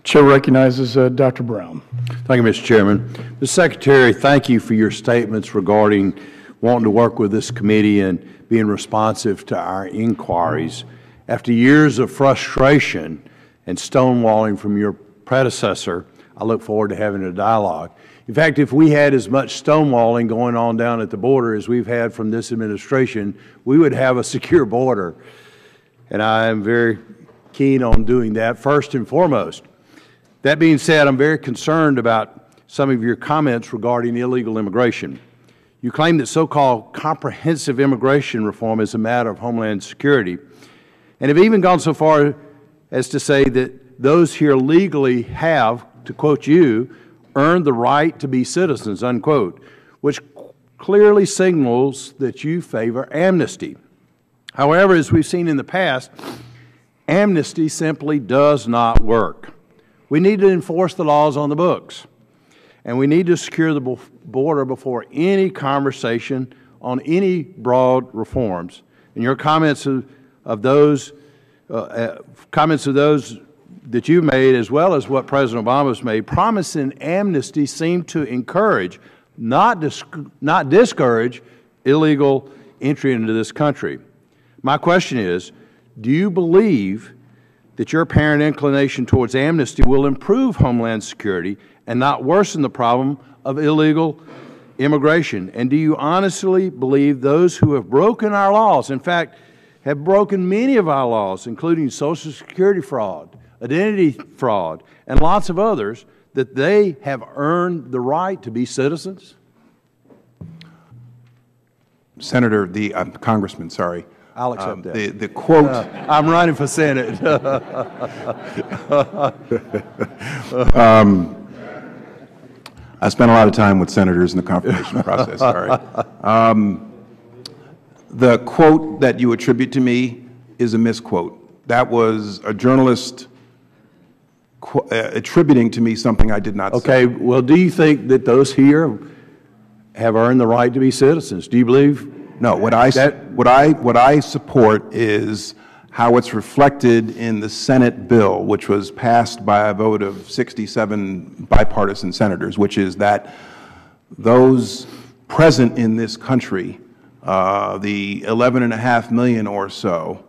Chair recognizes Dr. Brown. Thank you, Mr. Chairman. Mr. Secretary, thank you for your statements regarding wanting to work with this committee and being responsive to our inquiries. After years of frustration and stonewalling from your predecessor, I look forward to having a dialogue. In fact, if we had as much stonewalling going on down at the border as we've had from this administration, we would have a secure border. And I am very keen on doing that first and foremost. That being said, I'm very concerned about some of your comments regarding illegal immigration. You claim that so-called comprehensive immigration reform is a matter of homeland security, and have even gone so far as to say that those here legally have, to quote you, earned the right to be citizens, unquote, which clearly signals that you favor amnesty. However, as we've seen in the past, amnesty simply does not work. We need to enforce the laws on the books, and we need to secure the border before any conversation on any broad reforms. And your comments of those that you made, as well as what President Obama's made, promising amnesty seem to encourage, not discourage, illegal entry into this country. My question is, do you believe that your apparent inclination towards amnesty will improve homeland security and not worsen the problem of illegal immigration? And do you honestly believe those who have broken our laws, in fact, have broken many of our laws, including Social Security fraud, identity fraud, and lots of others, that they have earned the right to be citizens? Senator, Congressman, sorry. I'll accept that. The quote. I'm running for Senate. I spent a lot of time with senators in the confirmation process. Sorry. The quote that you attribute to me is a misquote. That was a journalist attributing to me something I did not say. Okay. Well, do you think that those here have earned the right to be citizens? Do you believe? No. What I support is how it's reflected in the Senate bill, which was passed by a vote of 67 bipartisan senators, which is that those present in this country, the 11.5 million or so,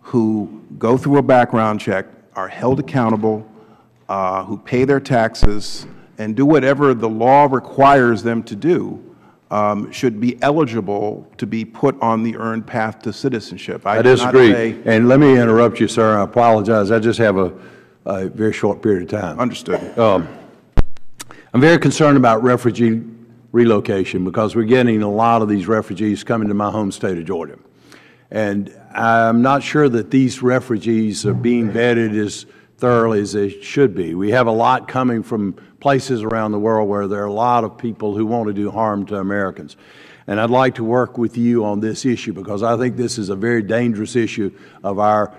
who go through a background check, are held accountable, who pay their taxes, and do whatever the law requires them to do, should be eligible to be put on the earned path to citizenship. I disagree. And let me interrupt you, sir. I apologize. I just have a very short period of time. Understood. I'm very concerned about refugee relocation because we're getting a lot of these refugees coming to my home state of Georgia. And I'm not sure that these refugees are being vetted as thoroughly as they should be. We have a lot coming from places around the world where there are a lot of people who want to do harm to Americans. And I'd like to work with you on this issue because I think this is a very dangerous issue of our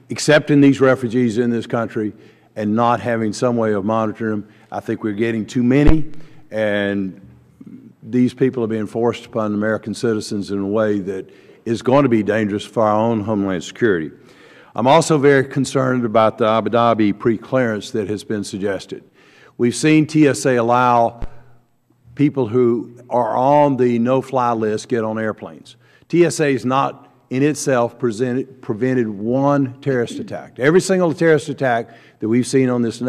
accepting these refugees in this country and not having some way of monitoring them. I think we're getting too many, and these people are being forced upon American citizens in a way that is going to be dangerous for our own homeland security. I'm also very concerned about the Abu Dhabi pre-clearance that has been suggested. We've seen TSA allow people who are on the no-fly list get on airplanes. TSA has not in itself prevented one terrorist attack. Every single terrorist attack that we've seen on this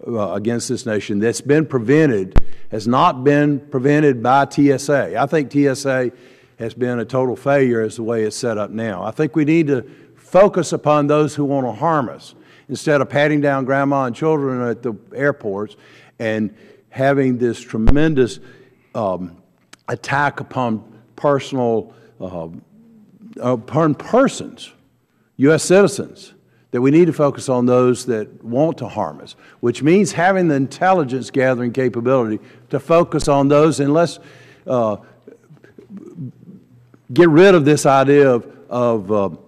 against this nation that's been prevented has not been prevented by TSA. I think TSA has been a total failure as the way it's set up now. I think we need to focus upon those who want to harm us instead of patting down grandma and children at the airports and having this tremendous attack upon upon persons, U.S. citizens, that we need to focus on those that want to harm us, which means having the intelligence gathering capability to focus on those, and let's get rid of this idea of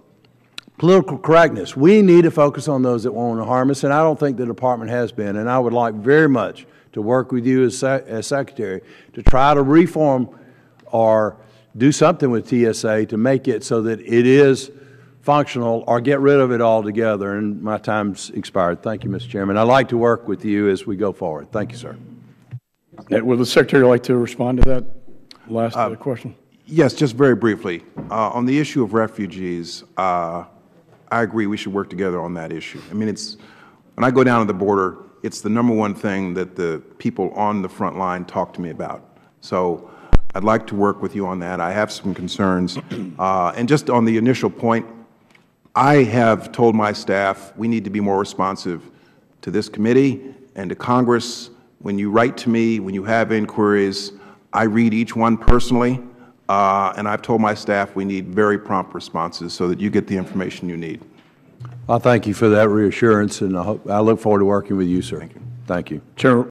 political correctness. We need to focus on those that want to harm us, and I don't think the Department has been. And I would like very much to work with you as Secretary to try to reform or do something with TSA to make it so that it is functional or get rid of it altogether, and my time's expired. Thank you, Mr. Chairman. I'd like to work with you as we go forward. Thank you, sir. Would the Secretary like to respond to that last question? Yes, just very briefly. On the issue of refugees, I agree we should work together on that issue. I mean, when I go down to the border, it's the #1 thing that the people on the front line talk to me about. So I'd like to work with you on that. I have some concerns. And just on the initial point, I have told my staff we need to be more responsive to this committee and to Congress. When you write to me, when you have inquiries, I read each one personally, and I've told my staff we need very prompt responses so that you get the information you need. I thank you for that reassurance, and I look forward to working with you, sir. Thank you. Chair